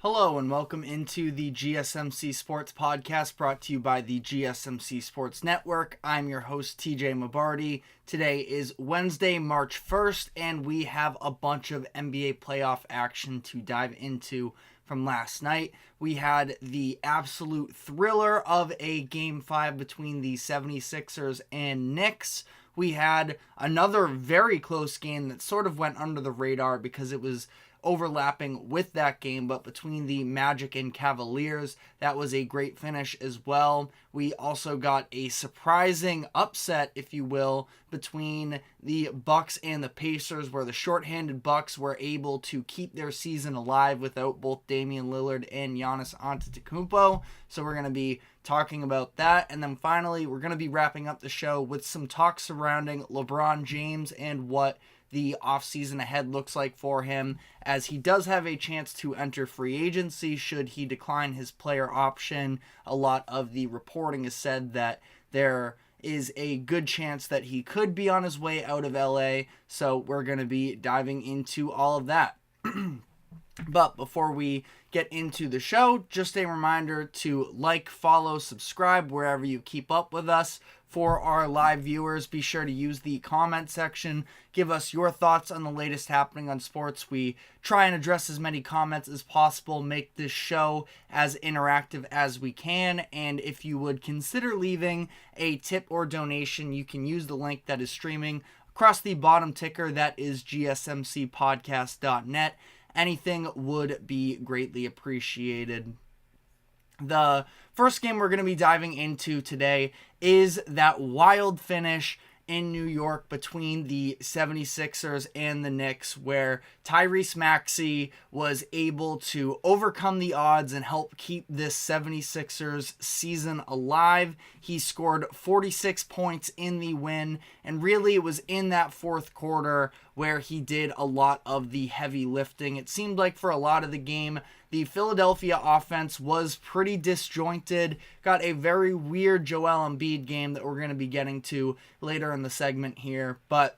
Hello and welcome into the GSMC Sports Podcast brought to you by the GSMC Sports Network. I'm your host, TJ Mabardi. Today is Wednesday, March 1st, and we have a bunch of NBA playoff action to dive into from last night. We had the absolute thriller of a Game 5 between the 76ers and Knicks. We had another very close game that sort of went under the radar because it was overlapping with that game, but between the Magic and Cavaliers, that was a great finish as well. We also got a surprising upset, if you will, between the Bucks and the Pacers, where the shorthanded Bucks were able to keep their season alive without both Damian Lillard and Giannis Antetokounmpo. So we're going to be talking about that. And then finally, we're going to be wrapping up the show with some talk surrounding LeBron James and what the offseason ahead looks like for him, as he does have a chance to enter free agency should he decline his player option. A lot of the reporting has said that there is a good chance that he could be on his way out of LA, so we're going to be diving into all of that. But before we get into the show, just a reminder to like, follow, subscribe wherever you keep up with us. For our live viewers, be sure to use the comment section. Give us your thoughts on the latest happening on sports. We try and address as many comments as possible, make this show as interactive as we can. And if you would consider leaving a tip or donation, you can use the link that is streaming across the bottom ticker. That is gsmcpodcast.net. Anything would be greatly appreciated. The first game we're going to be diving into today is that wild finish in New York between the 76ers and the Knicks, where Tyrese Maxey was able to overcome the odds and help keep this 76ers season alive. He scored 46 points in the win, and really it was in that fourth quarter where he did a lot of the heavy lifting. It seemed like for a lot of the game, the Philadelphia offense was pretty disjointed. Got a very weird Joel Embiid game that we're going to be getting to later in the segment here. But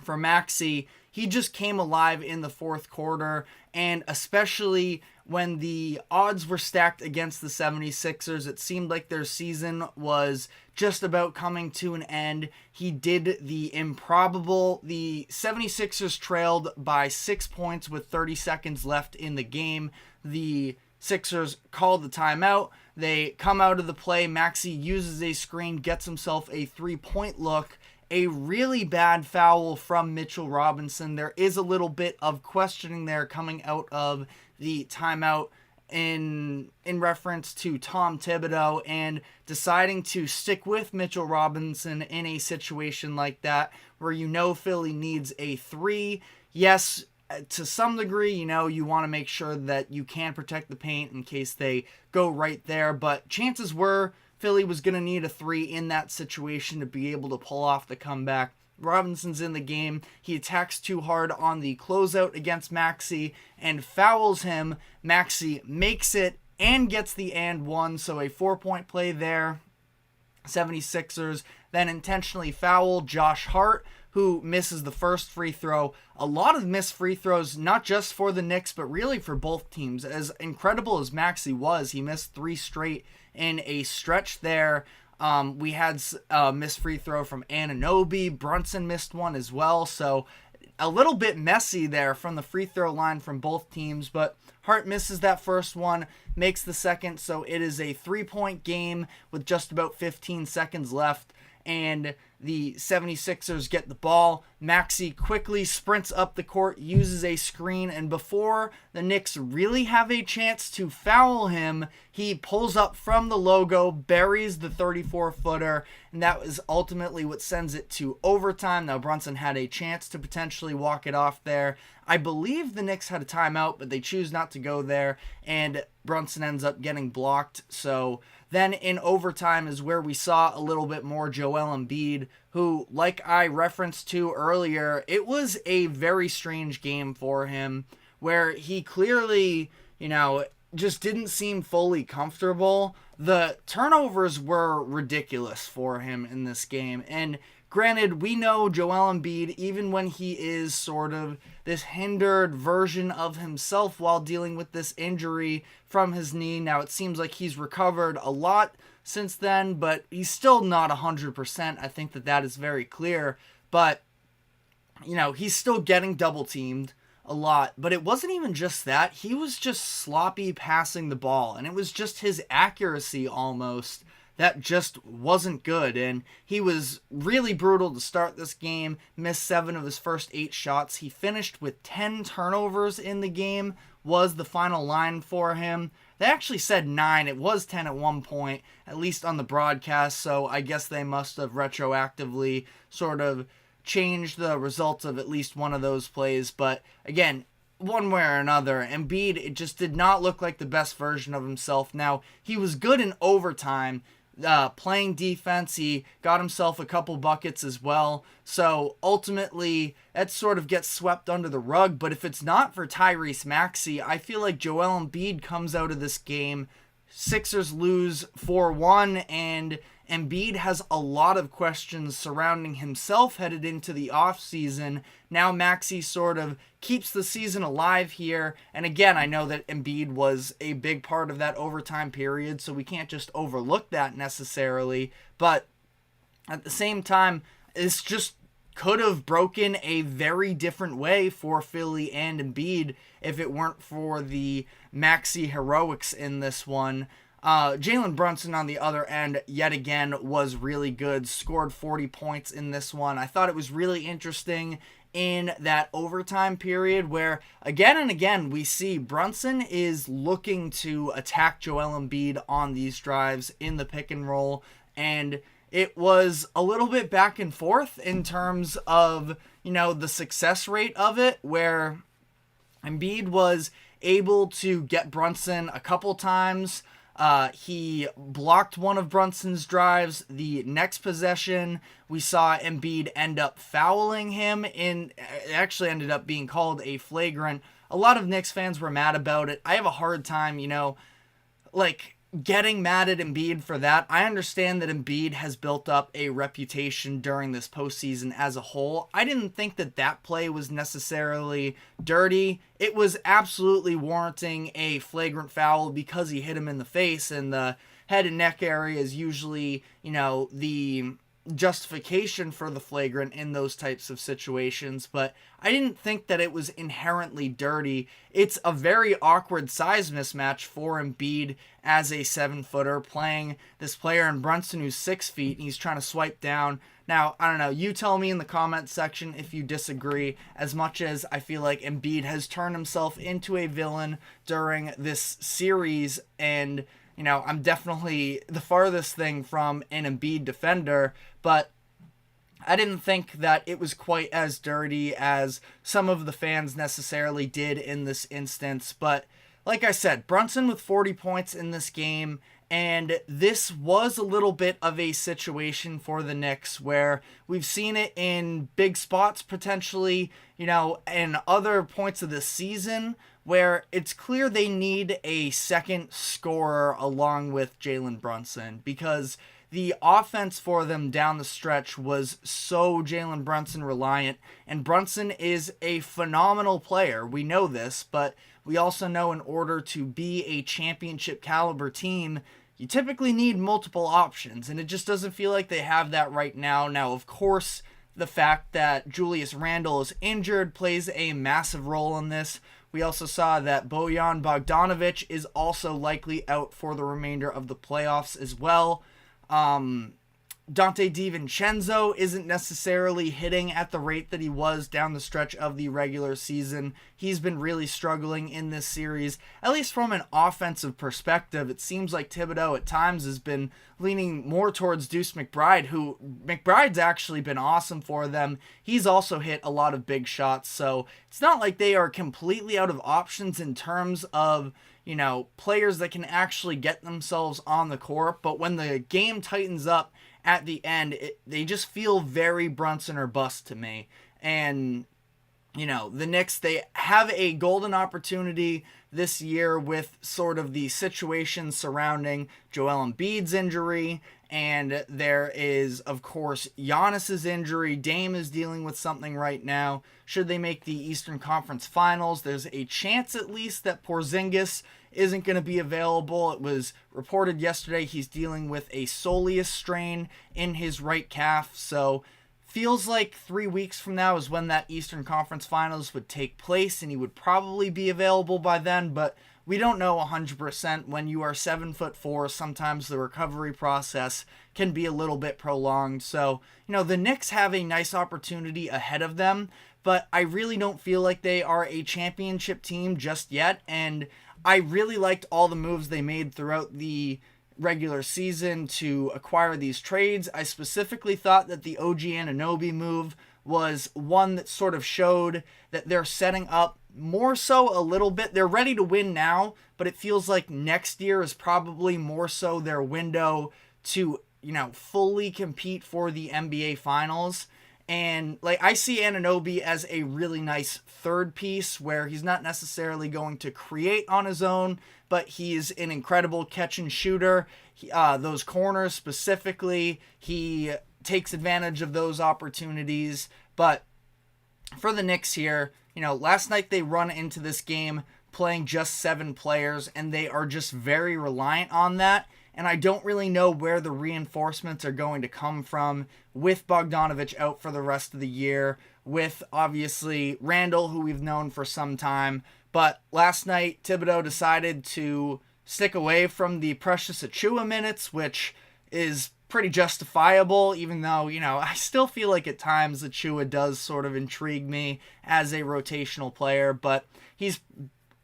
for Maxey, he just came alive in the fourth quarter, and especially when the odds were stacked against the 76ers, it seemed like their season was just about coming to an end. He did the improbable. The 76ers trailed by 6 points with 30 seconds left in the game. The Sixers called the timeout. They come out of the play. Maxey uses a screen, gets himself a three-point look. A really bad foul from Mitchell Robinson. There is a little bit of questioning there coming out of the timeout in reference to Tom Thibodeau and deciding to stick with Mitchell Robinson in a situation like that where Philly needs a three. Yes, to some degree, you want to make sure that you can protect the paint in case they go right there, but chances were Philly was going to need a three in that situation to be able to pull off the comeback. Robinson's in the game. He attacks too hard on the closeout against Maxey and fouls him. Maxey makes it and gets the and one, so a 4-point play there. 76ers then intentionally foul Josh Hart, who misses the first free throw. A lot of missed free throws, not just for the Knicks, but really for both teams. As incredible as Maxey was, he missed 3 straight in a stretch there. We had a missed free throw from Anunoby. Brunson missed one as well. So a little bit messy there from the free throw line from both teams. But Hart misses that first one, makes the second. So it is a 3-point game with just about 15 seconds left. And the 76ers get the ball. Maxey quickly sprints up the court, uses a screen, and before the Knicks really have a chance to foul him, he pulls up from the logo, buries the 34-footer, and that was ultimately what sends it to overtime. Now, Brunson had a chance to potentially walk it off there. I believe the Knicks had a timeout, but they choose not to go there, and Brunson ends up getting blocked. So then in overtime is where we saw a little bit more Joel Embiid, who, like I referenced to earlier, it was a very strange game for him where he clearly, just didn't seem fully comfortable. The turnovers were ridiculous for him in this game, and granted, we know Joel Embiid, even when he is sort of this hindered version of himself while dealing with this injury from his knee. Now, it seems like he's recovered a lot since then, but he's still not 100%. I think that is very clear. But, he's still getting double teamed a lot. But it wasn't even just that. He was just sloppy passing the ball. And it was just his accuracy almost that just wasn't good. And he was really brutal to start this game. Missed 7 of his first 8 shots. He finished with 10 turnovers in the game, was the final line for him. They actually said 9. It was 10 at one point, at least on the broadcast. So I guess they must have retroactively sort of changed the results of at least one of those plays. But again, one way or another, Embiid, it just did not look like the best version of himself. Now, he was good in overtime, playing defense. He got himself a couple buckets as well. So ultimately, that sort of gets swept under the rug. But if it's not for Tyrese Maxey, I feel like Joel Embiid comes out of this game. Sixers lose 4-1, and Embiid has a lot of questions surrounding himself headed into the offseason. Now Maxey sort of keeps the season alive here. And again, I know that Embiid was a big part of that overtime period, so we can't just overlook that necessarily. But at the same time, this just could have broken a very different way for Philly and Embiid if it weren't for the Maxey heroics in this one. Jalen Brunson on the other end, yet again, was really good. Scored 40 points in this one. I thought it was really interesting in that overtime period where, again and again, we see Brunson is looking to attack Joel Embiid on these drives in the pick and roll. And it was a little bit back and forth in terms of, the success rate of it, where Embiid was able to get Brunson a couple times. He blocked one of Brunson's drives. The next possession, we saw Embiid end up fouling him. It actually ended up being called a flagrant. A lot of Knicks fans were mad about it. I have a hard time, getting mad at Embiid for that. I understand that Embiid has built up a reputation during this postseason as a whole. I didn't think that play was necessarily dirty. It was absolutely warranting a flagrant foul because he hit him in the face, and the head and neck area is usually, the justification for the flagrant in those types of situations. But I didn't think that it was inherently dirty. It's a very awkward size mismatch for Embiid as a 7-footer playing this player in Brunson who's 6 feet, and he's trying to swipe down. Now, I don't know, you tell me in the comments section if you disagree. As much as I feel like Embiid has turned himself into a villain during this series, and I'm definitely the farthest thing from an Embiid defender, but I didn't think that it was quite as dirty as some of the fans necessarily did in this instance. But like I said, Brunson with 40 points in this game, and this was a little bit of a situation for the Knicks where we've seen it in big spots potentially, in other points of the season, where it's clear they need a second scorer along with Jalen Brunson, because the offense for them down the stretch was so Jalen Brunson reliant, and Brunson is a phenomenal player. We know this, but we also know in order to be a championship caliber team, you typically need multiple options, and it just doesn't feel like they have that right now. Now, of course, the fact that Julius Randle is injured plays a massive role in this. We also saw that Bojan Bogdanovic is also likely out for the remainder of the playoffs as well. Dante DiVincenzo isn't necessarily hitting at the rate that he was down the stretch of the regular season. He's been really struggling in this series, at least from an offensive perspective. It seems like Thibodeau at times has been leaning more towards Deuce McBride, who McBride's actually been awesome for them. He's also hit a lot of big shots, so it's not like they are completely out of options in terms of players that can actually get themselves on the court. But when the game tightens up at the end, they just feel very Brunson or bust to me. And the Knicks, they have a golden opportunity this year with sort of the situation surrounding Joel Embiid's injury, and there is, of course, Giannis's injury. Dame is dealing with something right now. Should they make the Eastern Conference Finals, there's a chance at least that Porzingis isn't going to be available. It was reported yesterday he's dealing with a soleus strain in his right calf, so feels like 3 weeks from now is when that Eastern Conference Finals would take place, and he would probably be available by then, but we don't know 100%. When you are 7'4", sometimes the recovery process can be a little bit prolonged. So, the Knicks have a nice opportunity ahead of them, but I really don't feel like they are a championship team just yet, and I really liked all the moves they made throughout the regular season to acquire these trades. I specifically thought that the OG Anunoby move was one that sort of showed that they're setting up more so a little bit. They're ready to win now, but it feels like next year is probably more so their window to, fully compete for the NBA Finals. And I see Anunoby as a really nice third piece where he's not necessarily going to create on his own, but he's an incredible catch and shooter. Those corners specifically, he takes advantage of those opportunities. But for the Knicks here, last night they run into this game playing just 7 players, and they are just very reliant on that. And I don't really know where the reinforcements are going to come from with Bogdanović out for the rest of the year, with obviously Randall, who we've known for some time. But last night, Thibodeau decided to stick away from the Precious Achiuwa minutes, which is pretty justifiable, even though, I still feel like at times Achiuwa does sort of intrigue me as a rotational player, but he's,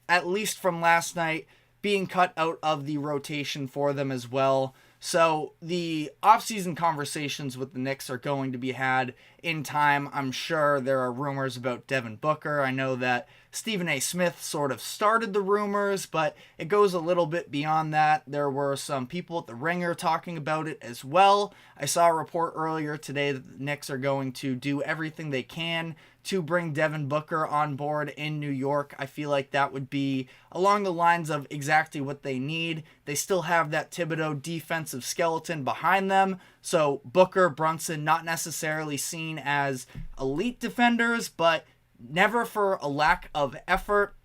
at least from last night, being cut out of the rotation for them as well. So the offseason conversations with the Knicks are going to be had in time. I'm sure there are rumors about Devin Booker. I know that Stephen A. Smith sort of started the rumors, but it goes a little bit beyond that. There were some people at the Ringer talking about it as well. I saw a report earlier today that the Knicks are going to do everything they can to bring Devin Booker on board in New York. I feel like that would be along the lines of exactly what they need. They still have that Thibodeau defensive skeleton behind them. So Booker, Brunson, not necessarily seen as elite defenders, but never for a lack of effort.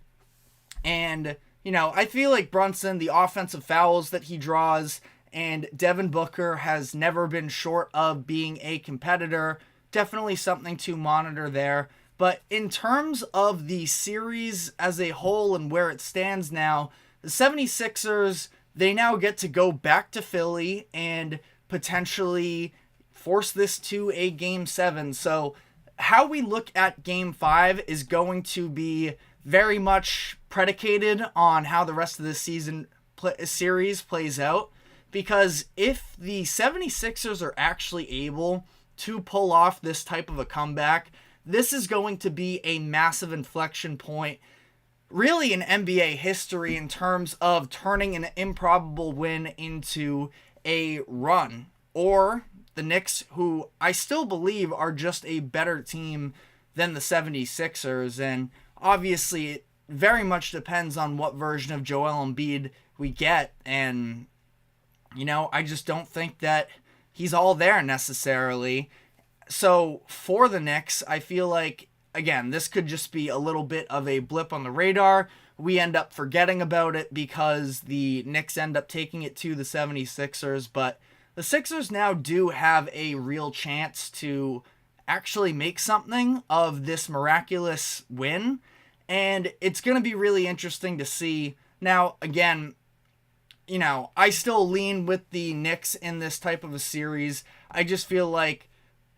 And, I feel like Brunson, the offensive fouls that he draws, and Devin Booker has never been short of being a competitor. Definitely something to monitor there. But in terms of the series as a whole and where it stands now, the 76ers, they now get to go back to Philly and potentially force this to a Game 7. So how we look at Game 5 is going to be very much predicated on how the rest of the series plays out. Because if the 76ers are actually able to pull off this type of a comeback, this is going to be a massive inflection point, really in NBA history, in terms of turning an improbable win into a run. Or the Knicks, who I still believe are just a better team than the 76ers, and obviously it very much depends on what version of Joel Embiid we get, and I just don't think that he's all there necessarily. So for the Knicks, I feel like, again, this could just be a little bit of a blip on the radar. We end up forgetting about it because the Knicks end up taking it to the 76ers. But the Sixers now do have a real chance to actually make something of this miraculous win. And it's going to be really interesting to see. Now, again, I still lean with the Knicks in this type of a series. I just feel like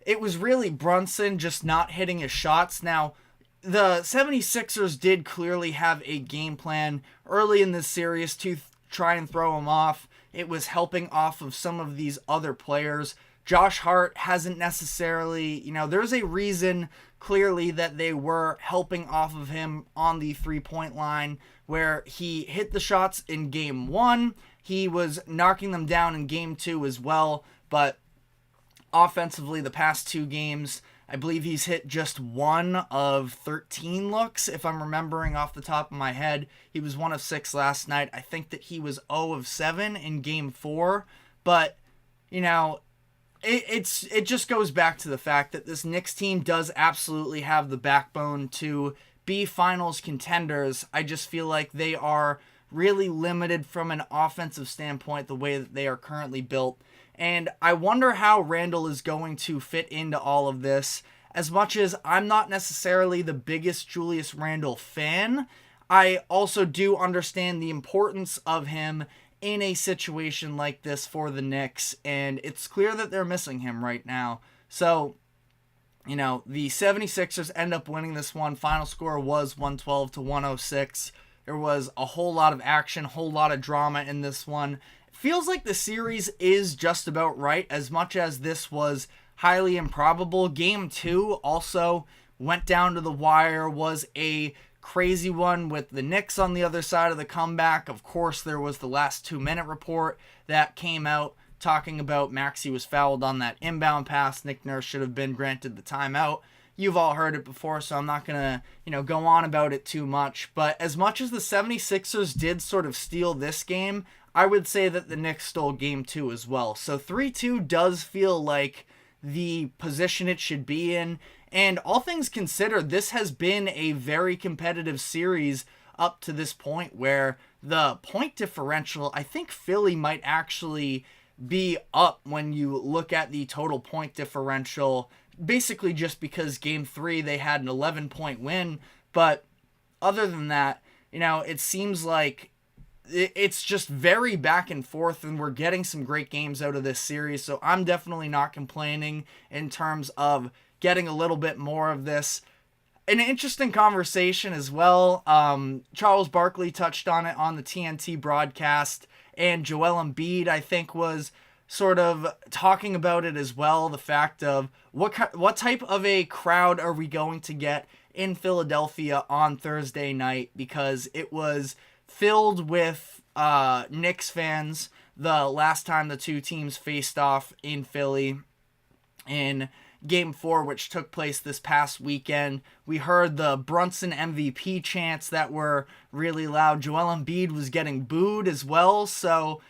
it was really Brunson just not hitting his shots. Now, the 76ers did clearly have a game plan early in this series to try and throw him off. It was helping off of some of these other players. Josh Hart hasn't necessarily, there's a reason clearly that they were helping off of him on the three-point line, where he hit the shots in Game 1. He was knocking them down in Game 2 as well, but offensively, the past 2 games, I believe he's hit just 1 of 13 looks, if I'm remembering off the top of my head. He was 1 of 6 last night. I think that he was 0 of 7 in Game 4. But, you know, it just goes back to the fact that this Knicks team does absolutely have the backbone to be finals contenders. I just feel like they are really limited from an offensive standpoint the way that they are currently built. And I wonder how Randle is going to fit into all of this. As much as I'm not necessarily the biggest Julius Randle fan, I also do understand the importance of him in a situation like this for the Knicks, and it's clear that they're missing him right now. So, you know, the 76ers end up winning this one. Final score was 112-106. There was a whole lot of action, whole lot of drama in this one. It feels like the series is just about right, as much as this was highly improbable. Game 2 also went down to the wire, was a crazy one with the Knicks on the other side of the comeback. Of course, there was the last 2-minute report that came out talking about Maxey was fouled on that inbound pass. Nick Nurse should have been granted the timeout. You've all heard it before, so I'm not going to, go on about it too much. But as much as the 76ers did sort of steal this game, I would say that the Knicks stole Game 2 as well. So 3-2 does feel like the position it should be in. And all things considered, this has been a very competitive series up to this point, where the point differential, I think Philly might actually be up when you look at the total point differential, basically just because Game 3 they had an 11-point win. But other than that, it seems like it's just very back and forth, and we're getting some great games out of this series. So I'm definitely not complaining in terms of getting a little bit more of this. An interesting conversation as well. Charles Barkley touched on it on the TNT broadcast, and Joel Embiid, I think, was sort of talking about it as well. The fact of what type of a crowd are we going to get in Philadelphia on Thursday night, because it was filled with Knicks fans the last time the two teams faced off in Philly in Game 4, which took place this past weekend. We heard the Brunson MVP chants that were really loud. Joel Embiid was getting booed as well, so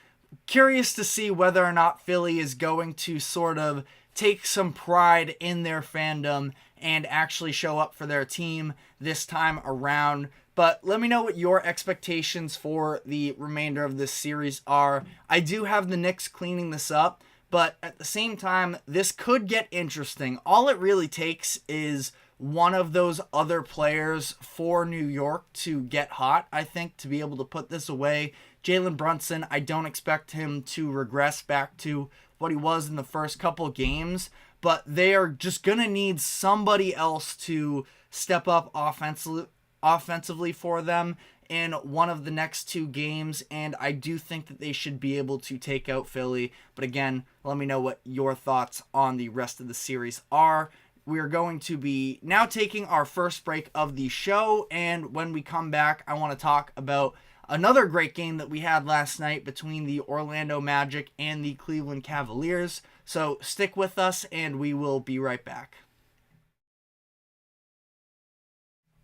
curious to see whether or not Philly is going to sort of take some pride in their fandom and actually show up for their team this time around. But let me know what your expectations for the remainder of this series are. I do have the Knicks cleaning this up, but at the same time, this could get interesting. All it really takes is one of those other players for New York to get hot, I think, to be able to put this away. Jalen Brunson, I don't expect him to regress back to what he was in the first couple games, but they are just going to need somebody else to step up offensively for them in one of the next 2 games, and I do think that they should be able to take out Philly. But again, let me know what your thoughts on the rest of the series are. We are going to be now taking our first break of the show, and when we come back, I want to talk about another great game that we had last night between the Orlando Magic and the Cleveland Cavaliers. So stick with us, and we will be right back.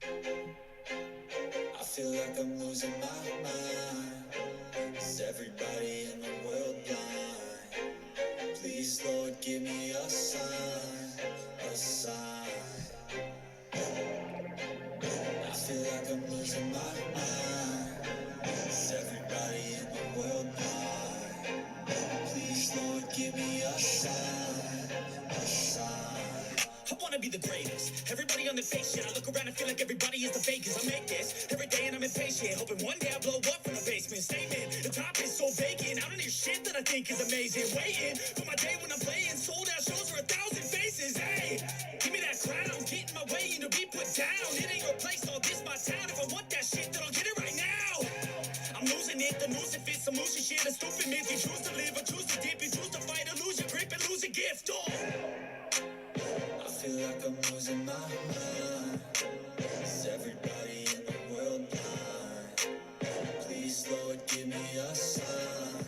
I feel like I'm losing my mind. Is everybody in the world blind? Please, Lord, give me a sign, a sign. I feel like I'm losing my mind. Is everybody in the world blind? Please, Lord, give me a sign, a sign. I wanna be the greatest. Everybody on the fake shit. I look around and feel like everybody is the fakest. I make this every day and I'm impatient, hoping one day I blow up from the basement. Statement, the top is so vacant. I don't hear shit that I think is amazing. Waiting for my day when I'm playing sold out shows for 1,000 faces. Hey, give me that crown, get in my way and to be put down. It ain't your place, all this my town. If I want that shit, then I'll get it right now. I'm losing it, the noose if it's some moosey shit. A stupid myth, you choose to live or choose to dip. You choose to fight or lose your grip and lose a gift. Oh. I feel like I'm losing my mind. Is everybody in the world blind? Please, Lord, give me a sign,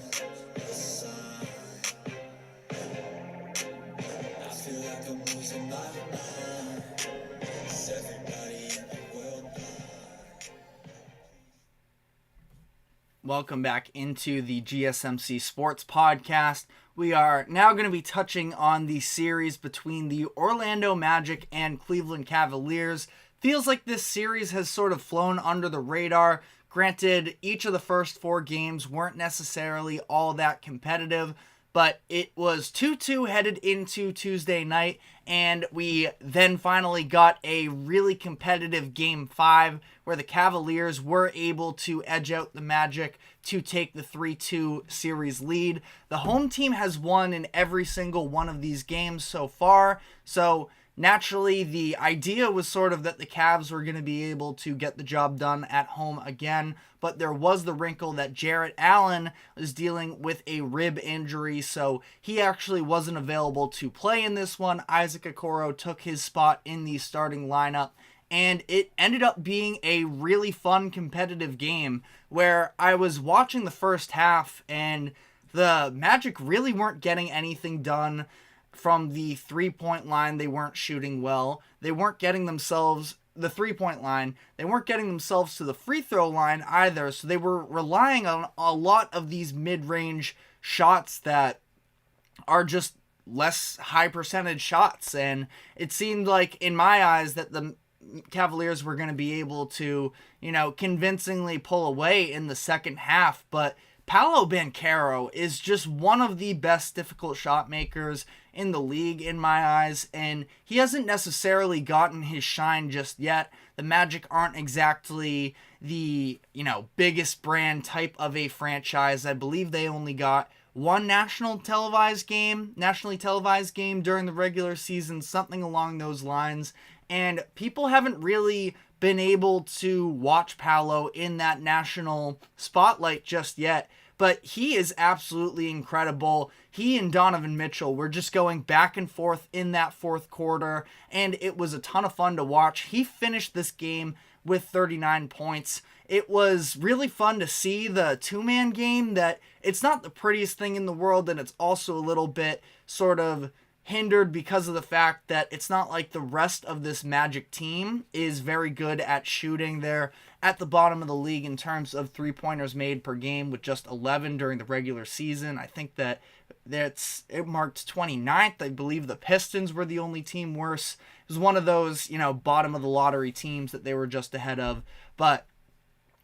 a sign. I feel like I'm losing my mind. Welcome back into the GSMC Sports Podcast. We are now going to be touching on the series between the Orlando Magic and Cleveland Cavaliers. Feels like this series has sort of flown under the radar. Granted, each of the first 4 games weren't necessarily all that competitive, but it was 2-2 headed into Tuesday night, and we then finally got a really competitive Game 5 where the Cavaliers were able to edge out the Magic to take the 3-2 series lead. The home team has won in every single one of these games so far, so naturally the idea was sort of that the Cavs were going to be able to get the job done at home again, but there was the wrinkle that Jarrett Allen was dealing with a rib injury, so he actually wasn't available to play in this one. Isaac Okoro took his spot in the starting lineup, and it ended up being a really fun competitive game where I was watching the first half and the Magic really weren't getting anything done from the three-point line. They weren't shooting well. They weren't getting themselves the three-point line. They weren't getting themselves to the free throw line either, so they were relying on a lot of these mid-range shots that are just less high percentage shots, and it seemed like in my eyes that the Cavaliers were going to be able to, convincingly pull away in the second half, but Paolo Banchero is just one of the best difficult shot makers in the league in my eyes, and he hasn't necessarily gotten his shine just yet. The Magic aren't exactly the, biggest brand type of a franchise. I believe they only got one nationally televised game during the regular season, something along those lines, and people haven't really been able to watch Paolo in that national spotlight just yet, but he is absolutely incredible. He and Donovan Mitchell were just going back and forth in that fourth quarter, and it was a ton of fun to watch. He finished this game with 39 points. It was really fun to see the two-man game that it's not the prettiest thing in the world, and it's also a little bit sort of hindered because of the fact that it's not like the rest of this Magic team is very good at shooting. They're at the bottom of the league in terms of three-pointers made per game with just 11 during the regular season. I think that it marked 29th. I believe the Pistons were the only team worse. It was one of those, bottom of the lottery teams that they were just ahead of. But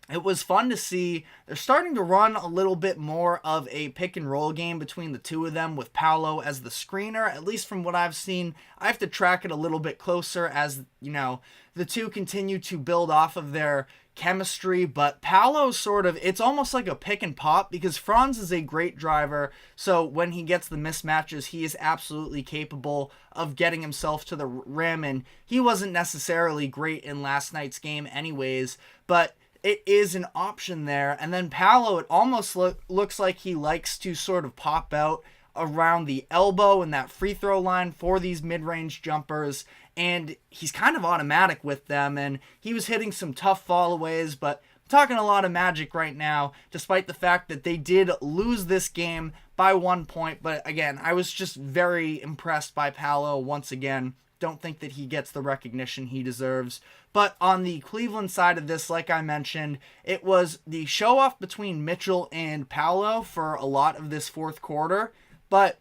it was fun to see. They're starting to run a little bit more of a pick and roll game between the two of them with Paolo as the screener, at least from what I've seen. I have to track it a little bit closer as, the two continue to build off of their chemistry, but Paolo it's almost like a pick and pop because Franz is a great driver, so when he gets the mismatches, he is absolutely capable of getting himself to the rim, and he wasn't necessarily great in last night's game anyways, but it is an option there. And then Paolo, it almost looks like he likes to sort of pop out around the elbow and that free throw line for these mid-range jumpers, and he's kind of automatic with them, and he was hitting some tough fallaways, but I'm talking a lot of Magic right now, despite the fact that they did lose this game by 1 point, but again, I was just very impressed by Paolo once again. Don't think that he gets the recognition he deserves. But on the Cleveland side of this, like I mentioned, it was the show-off between Mitchell and Paolo for a lot of this fourth quarter. But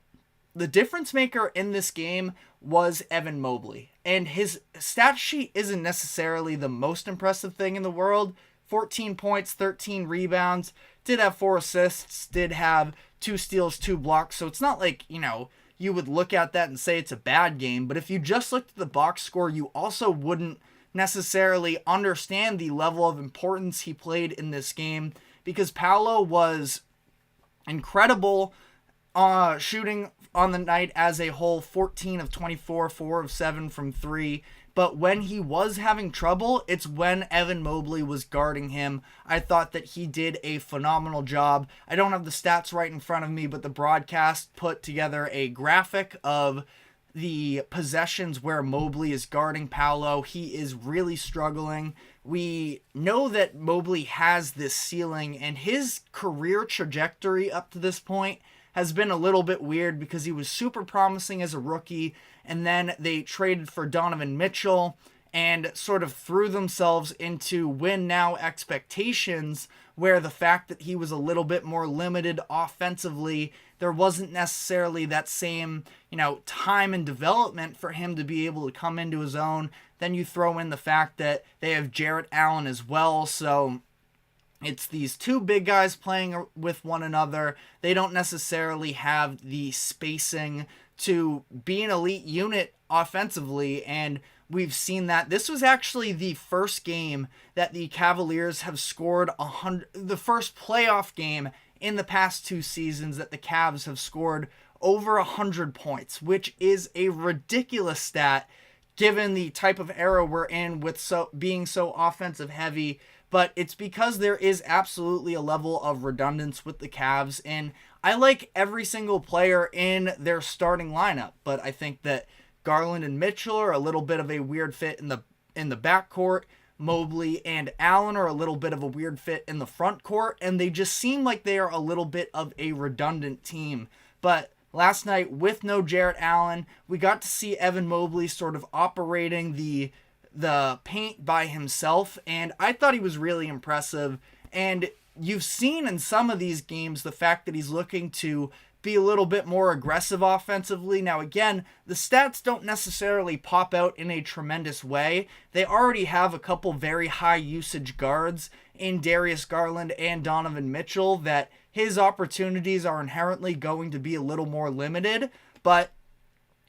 the difference maker in this game was Evan Mobley. And his stat sheet isn't necessarily the most impressive thing in the world. 14 points, 13 rebounds, did have 4 assists, did have 2 steals, 2 blocks. So it's not like, you would look at that and say it's a bad game. But if you just looked at the box score, you also wouldn't necessarily understand the level of importance he played in this game, because Paolo was incredible shooting on the night as a whole, 14 of 24, 4 of 7 from 3. But when he was having trouble, it's when Evan Mobley was guarding him. I thought that he did a phenomenal job. I don't have the stats right in front of me, but the broadcast put together a graphic of the possessions where Mobley is guarding Paolo. He is really struggling. We know that Mobley has this ceiling, and his career trajectory up to this point has been a little bit weird because he was super promising as a rookie, and then they traded for Donovan Mitchell, and sort of threw themselves into win now expectations, where the fact that he was a little bit more limited offensively, there wasn't necessarily that same, time and development for him to be able to come into his own. Then you throw in the fact that they have Jarrett Allen as well, so it's these two big guys playing with one another. They don't necessarily have the spacing to be an elite unit offensively, and we've seen that. This was actually the first game that the Cavaliers have scored 100, the first playoff game in the past 2 seasons that the Cavs have scored over 100 points, which is a ridiculous stat given the type of era we're in with being so offensive heavy. But it's because there is absolutely a level of redundance with the Cavs, and I like every single player in their starting lineup, but I think that Garland and Mitchell are a little bit of a weird fit in the backcourt. Mobley and Allen are a little bit of a weird fit in the front court, and they just seem like they are a little bit of a redundant team. But last night, with no Jarrett Allen, we got to see Evan Mobley sort of operating the paint by himself, and I thought he was really impressive. And you've seen in some of these games the fact that he's looking to be a little bit more aggressive offensively. Now again, the stats don't necessarily pop out in a tremendous way. They already have a couple very high usage guards in Darius Garland and Donovan Mitchell that his opportunities are inherently going to be a little more limited, but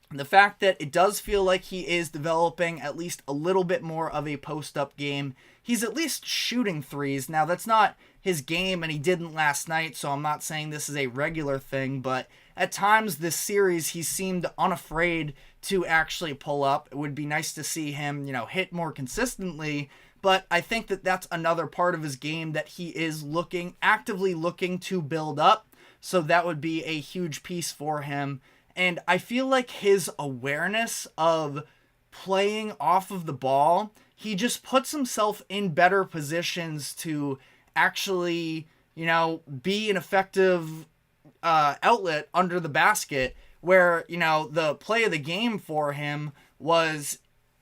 the fact that it does feel like he is developing at least a little bit more of a post-up game. He's at least shooting threes. Now, that's not his game, and he didn't last night, so I'm not saying this is a regular thing, but at times this series, he seemed unafraid to actually pull up. It would be nice to see him, hit more consistently, but I think that that's another part of his game that he is actively looking to build up, so that would be a huge piece for him. And I feel like his awareness of playing off of the ball, he just puts himself in better positions to actually, be an effective outlet under the basket, where, the play of the game for him was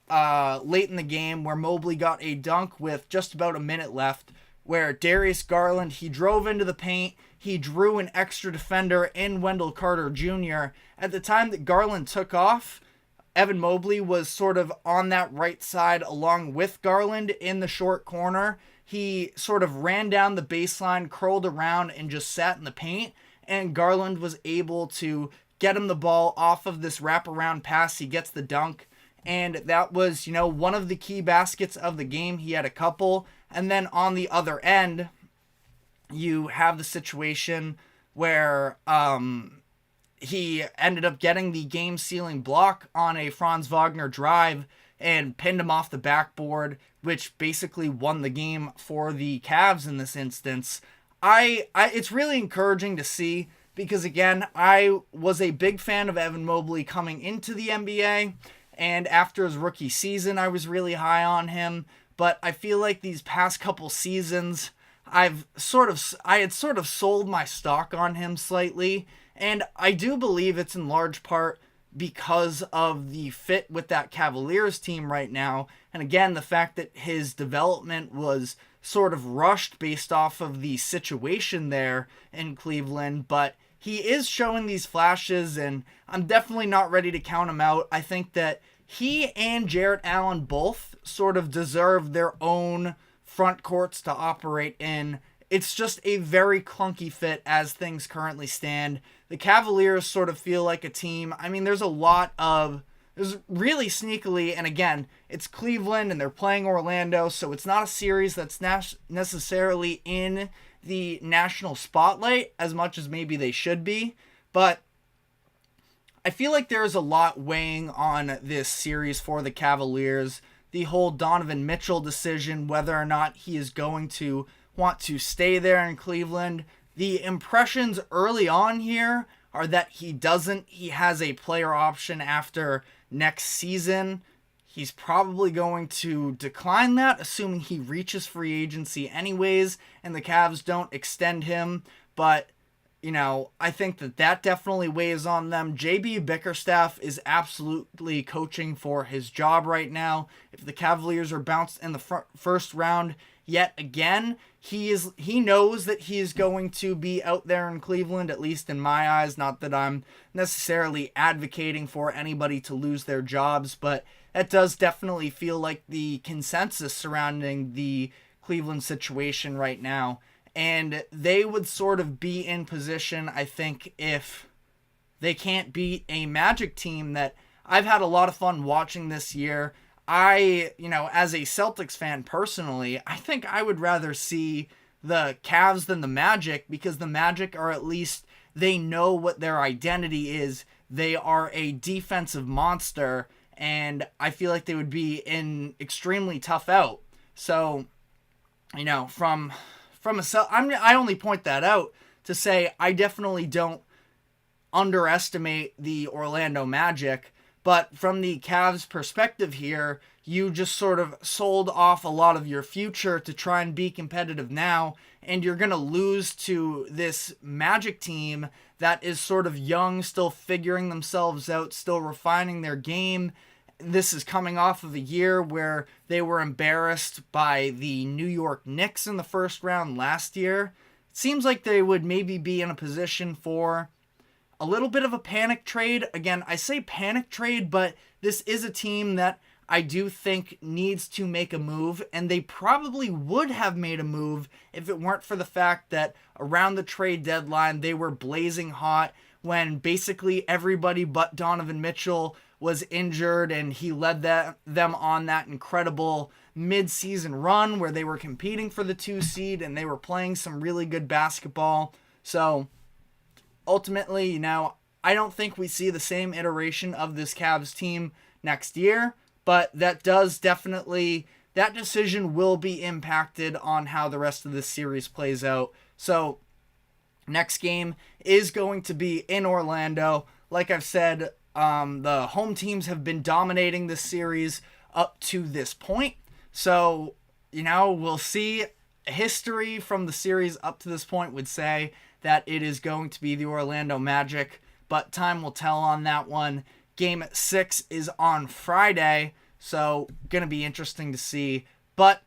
late in the game where Mobley got a dunk with just about a minute left, where Darius Garland, he drove into the paint, he drew an extra defender in Wendell Carter Jr. At the time that Garland took off, Evan Mobley was sort of on that right side along with Garland in the short corner. He sort of ran down the baseline, curled around, and just sat in the paint, and Garland was able to get him the ball off of this wraparound pass. He gets the dunk, and that was, one of the key baskets of the game. He had a couple, and then on the other end, you have the situation where he ended up getting the game-sealing block on a Franz Wagner drive and pinned him off the backboard, which basically won the game for the Cavs in this instance. It's really encouraging to see, because again, I was a big fan of Evan Mobley coming into the NBA, and after his rookie season, I was really high on him, but I feel like these past couple seasons, I had sort of sold my stock on him slightly, and I do believe it's in large part because of the fit with that Cavaliers team right now, and again, the fact that his development was sort of rushed based off of the situation there in Cleveland, but he is showing these flashes, and I'm definitely not ready to count him out. I think that he and Jarrett Allen both sort of deserve their own front courts to operate in. It's just a very clunky fit as things currently stand. The Cavaliers sort of feel like a team. I mean, there's really sneakily, and again, it's Cleveland and they're playing Orlando, so it's not a series that's necessarily in the national spotlight as much as maybe they should be, but I feel like there's a lot weighing on this series for the Cavaliers. The whole Donovan Mitchell decision, whether or not he is going to want to stay there in Cleveland. The impressions early on here are that he doesn't. He has a player option after next season. He's probably going to decline that, assuming he reaches free agency anyways, and the Cavs don't extend him. But, I think that definitely weighs on them. JB Bickerstaff is absolutely coaching for his job right now. If the Cavaliers are bounced in the first round yet again, he knows that he is going to be out there in Cleveland, at least in my eyes. Not that I'm necessarily advocating for anybody to lose their jobs, but that does definitely feel like the consensus surrounding the Cleveland situation right now. And they would sort of be in position, I think, if they can't beat a Magic team that I've had a lot of fun watching this year. As a Celtics fan personally, I think I would rather see the Cavs than the Magic, because the Magic are, at least, they know what their identity is. They are a defensive monster, and I feel like they would be in extremely tough out. So, I only point that out to say I definitely don't underestimate the Orlando Magic, but from the Cavs' perspective here, you just sort of sold off a lot of your future to try and be competitive now, and you're going to lose to this Magic team that is sort of young, still figuring themselves out, still refining their game. This is coming off of a year where they were embarrassed by the New York Knicks in the first round last year. It seems like they would maybe be in a position for a little bit of a panic trade. Again, I say panic trade, but this is a team that I do think needs to make a move, and they probably would have made a move if it weren't for the fact that around the trade deadline, they were blazing hot when basically everybody but Donovan Mitchell was injured, and he led them on that incredible mid-season run where they were competing for the 2 seed and they were playing some really good basketball. So ultimately, I don't think we see the same iteration of this Cavs team next year, but that decision will be impacted on how the rest of this series plays out. So next game is going to be in Orlando. Like I've said, the home teams have been dominating this series up to this point. So, we'll see. History from the series up to this point would say that it is going to be the Orlando Magic, but time will tell on that one. Game 6 is on Friday, so going to be interesting to see. But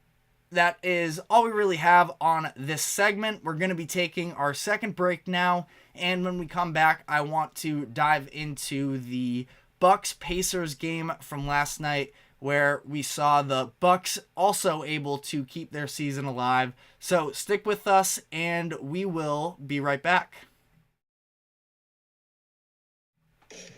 that is all we really have on this segment. We're going to be taking our second break now, and when we come back, I want to dive into the Bucks-Pacers game from last night, where we saw the Bucks also able to keep their season alive. So stick with us, and we will be right back.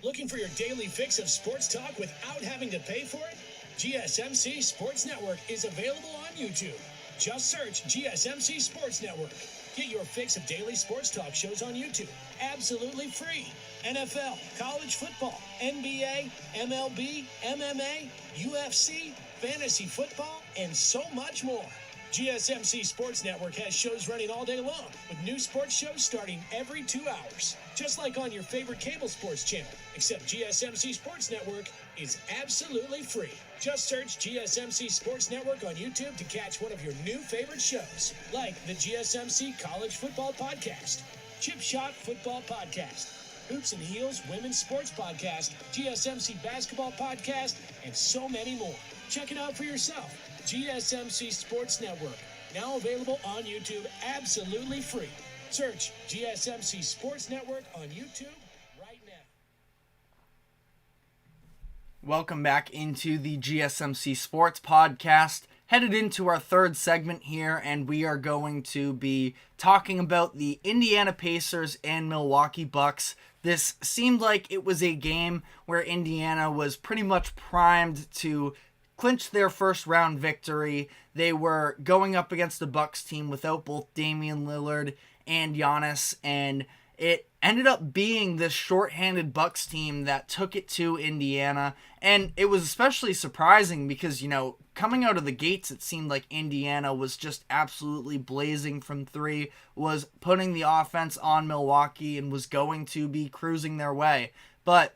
Looking for your daily fix of sports talk without having to pay for it? GSMC Sports Network is available on YouTube. Just search GSMC Sports Network. Get your fix of daily sports talk shows on YouTube, absolutely free. NFL, college football, NBA, MLB, MMA, UFC, fantasy football, and so much more. GSMC Sports Network has shows running all day long, with new sports shows starting every 2 hours. Just like on your favorite cable sports channel, except GSMC Sports Network is absolutely free. Just search GSMC Sports Network on YouTube to catch one of your new favorite shows, like the GSMC College Football Podcast, Chip Shot Football Podcast, Hoops and Heels Women's Sports Podcast, GSMC Basketball Podcast, and so many more. Check it out for yourself. GSMC Sports Network, now available on YouTube absolutely free. Search GSMC Sports Network on YouTube right now. Welcome back into the GSMC Sports Podcast. Headed into our third segment here, and we are going to be talking about the Indiana Pacers and Milwaukee Bucks. This seemed like it was a game where Indiana was pretty much primed to clinch their first round victory. They were going up against the Bucks team without both Damian Lillard and Giannis, and it ended up being this shorthanded Bucks team that took it to Indiana. And it was especially surprising because, coming out of the gates, it seemed like Indiana was just absolutely blazing from three, was putting the offense on Milwaukee, and was going to be cruising their way. But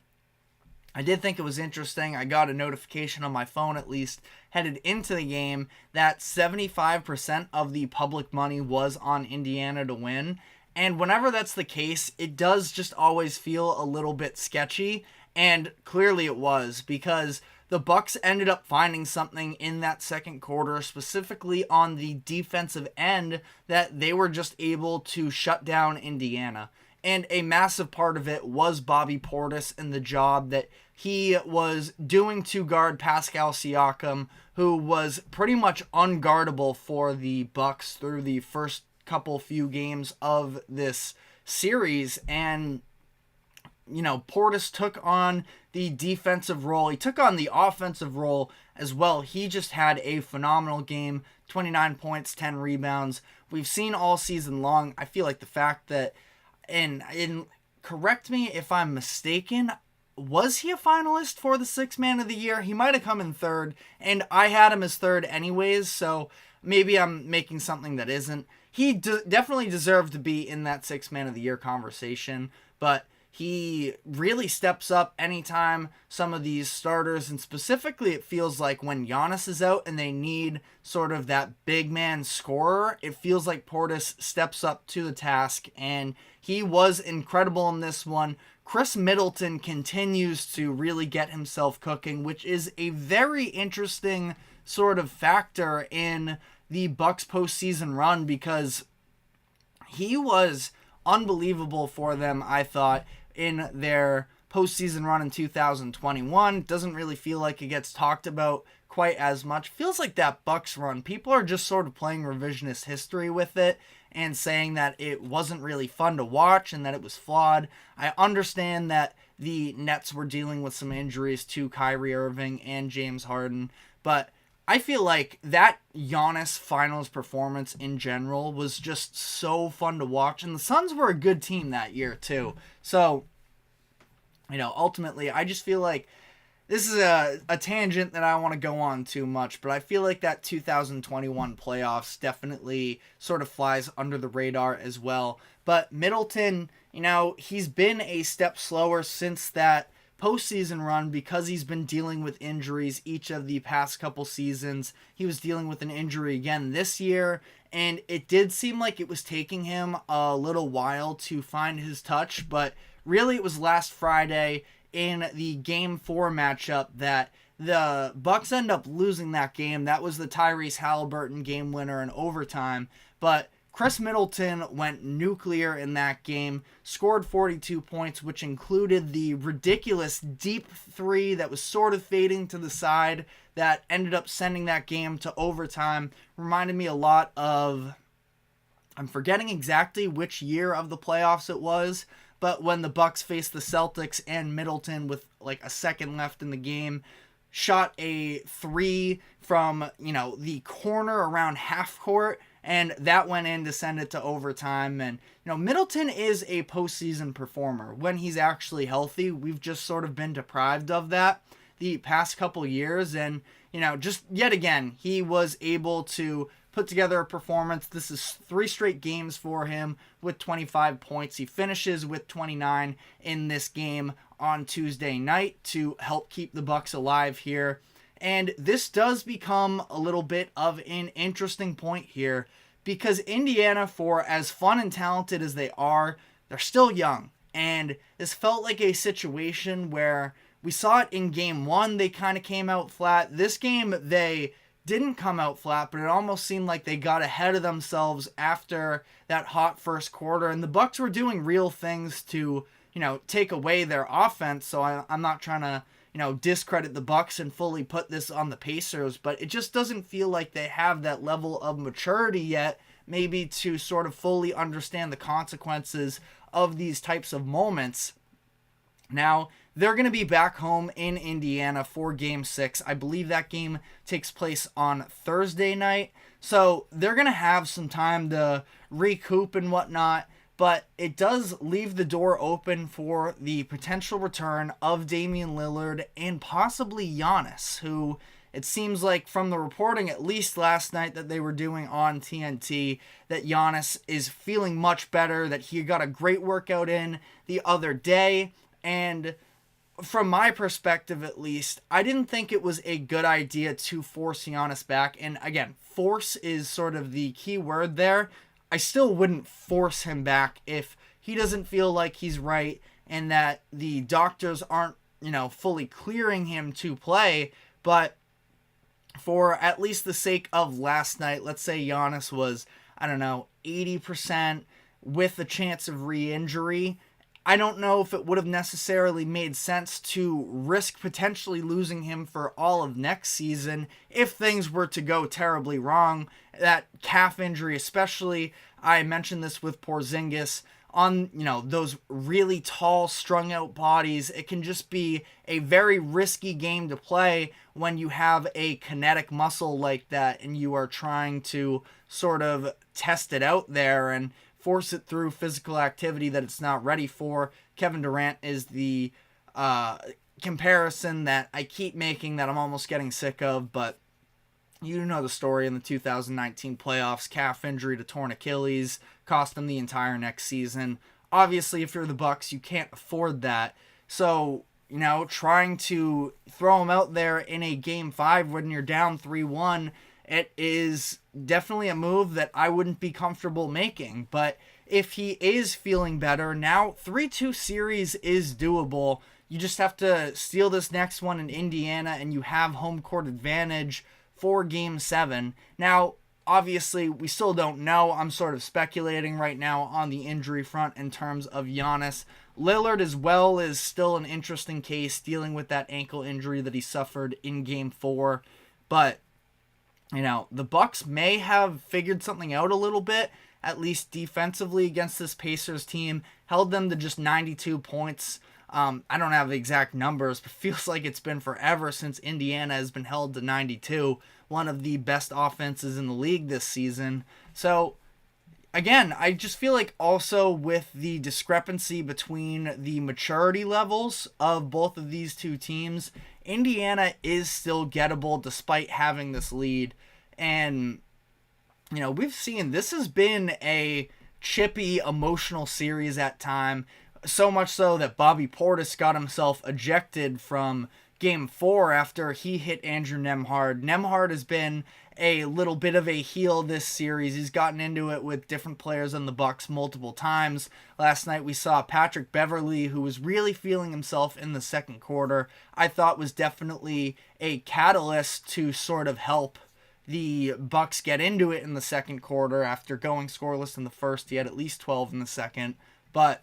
I did think it was interesting. I got a notification on my phone, at least, headed into the game that 75% of the public money was on Indiana to win. And whenever that's the case, it does just always feel a little bit sketchy. And clearly it was, because the Bucks ended up finding something in that second quarter, specifically on the defensive end, that they were just able to shut down Indiana. And a massive part of it was Bobby Portis and the job that he was doing to guard Pascal Siakam, who was pretty much unguardable for the Bucks through the first few games of this series. And Portis took on the defensive role. He took on the offensive role as well. He just had a phenomenal game, 29 points, 10 rebounds. We've seen all season long. I feel like the fact that, and correct me if I'm mistaken, was he a finalist for the Sixth Man of the Year? He might have come in third, and I had him as third anyways, so maybe I'm making something that isn't. He definitely deserved to be in that Sixth Man of the Year conversation, but he really steps up anytime some of these starters, and specifically it feels like when Giannis is out and they need sort of that big man scorer, it feels like Portis steps up to the task, and he was incredible in this one. Chris Middleton continues to really get himself cooking, which is a very interesting sort of factor in the Bucks postseason run, because he was unbelievable for them, I thought, in their postseason run in 2021. Doesn't really feel like it gets talked about quite as much. Feels like that Bucks run, people are just sort of playing revisionist history with it and saying that it wasn't really fun to watch and that it was flawed. I understand that the Nets were dealing with some injuries to Kyrie Irving and James Harden, but I feel like that Giannis finals performance in general was just so fun to watch. And the Suns were a good team that year too. So, ultimately, I just feel like this is a tangent that I don't want to go on too much, but I feel like that 2021 playoffs definitely sort of flies under the radar as well. But Middleton, he's been a step slower since that postseason run because he's been dealing with injuries each of the past couple seasons. He was dealing with an injury again this year, and it did seem like it was taking him a little while to find his touch, but really it was last Friday in the Game 4 matchup that the Bucks end up losing that game. That was the Tyrese Halliburton game winner in overtime, but Chris Middleton went nuclear in that game, scored 42 points, which included the ridiculous deep three that was sort of fading to the side that ended up sending that game to overtime. Reminded me a lot of, I'm forgetting exactly which year of the playoffs it was, but when the Bucks faced the Celtics and Middleton with like a second left in the game, shot a three from, the corner around half court, and that went in to send it to overtime. And, Middleton is a postseason performer when he's actually healthy. We've just sort of been deprived of that the past couple years. And, just yet again, he was able to put together a performance. This is 3 straight games for him with 25 points. He finishes with 29 in this game on Tuesday night to help keep the Bucks alive here. And this does become a little bit of an interesting point here, because Indiana, for as fun and talented as they are, they're still young. And this felt like a situation where we saw it in Game 1, they kind of came out flat. This game, they didn't come out flat, but it almost seemed like they got ahead of themselves after that hot first quarter. And the Bucks were doing real things to, take away their offense. So I'm not trying to, discredit the Bucks and fully put this on the Pacers, but it just doesn't feel like they have that level of maturity yet, maybe to sort of fully understand the consequences of these types of moments. Now, they're going to be back home in Indiana for Game 6. I believe that game takes place on Thursday night, so they're going to have some time to recoup and whatnot. But it does leave the door open for the potential return of Damian Lillard and possibly Giannis, who it seems like from the reporting, at least last night that they were doing on TNT, that Giannis is feeling much better, that he got a great workout in the other day. And from my perspective, at least, I didn't think it was a good idea to force Giannis back. And again, force is sort of the key word there. I still wouldn't force him back if he doesn't feel like he's right and that the doctors aren't, fully clearing him to play. But for at least the sake of last night, let's say Giannis was, 80% with a chance of re-injury. I don't know if it would have necessarily made sense to risk potentially losing him for all of next season if things were to go terribly wrong. That calf injury especially, I mentioned this with Porzingis, on, those really tall, strung out bodies, it can just be a very risky game to play when you have a kinetic muscle like that and you are trying to sort of test it out there and force it through physical activity that it's not ready for. Kevin Durant is the comparison that I keep making that I'm almost getting sick of, but you know the story in the 2019 playoffs. Calf injury to torn Achilles cost them the entire next season. Obviously, if you're the Bucks, you can't afford that. So, trying to throw him out there in a Game 5 when you're down 3-1, it is definitely a move that I wouldn't be comfortable making. But if he is feeling better, now 3-2 series is doable. You just have to steal this next one in Indiana, and you have home court advantage for Game 7. Now, obviously, we still don't know. I'm sort of speculating right now on the injury front in terms of Giannis. Lillard as well is still an interesting case, dealing with that ankle injury that he suffered in Game 4. But, the Bucks may have figured something out a little bit, at least defensively against this Pacers team. Held them to just 92 points. I don't have the exact numbers, but feels like it's been forever since Indiana has been held to 92, one of the best offenses in the league this season. So, again, I just feel like also with the discrepancy between the maturity levels of both of these two teams, Indiana is still gettable despite having this lead. And, we've seen this has been a chippy, emotional series at time. So much so that Bobby Portis got himself ejected from Game 4 after he hit Andrew Nembhard. Nembhard has been a little bit of a heel this series. He's gotten into it with different players on the Bucks multiple times. Last night we saw Patrick Beverley, who was really feeling himself in the second quarter. I thought was definitely a catalyst to sort of help the Bucks get into it in the second quarter. After going scoreless in the first, he had at least 12 in the second. But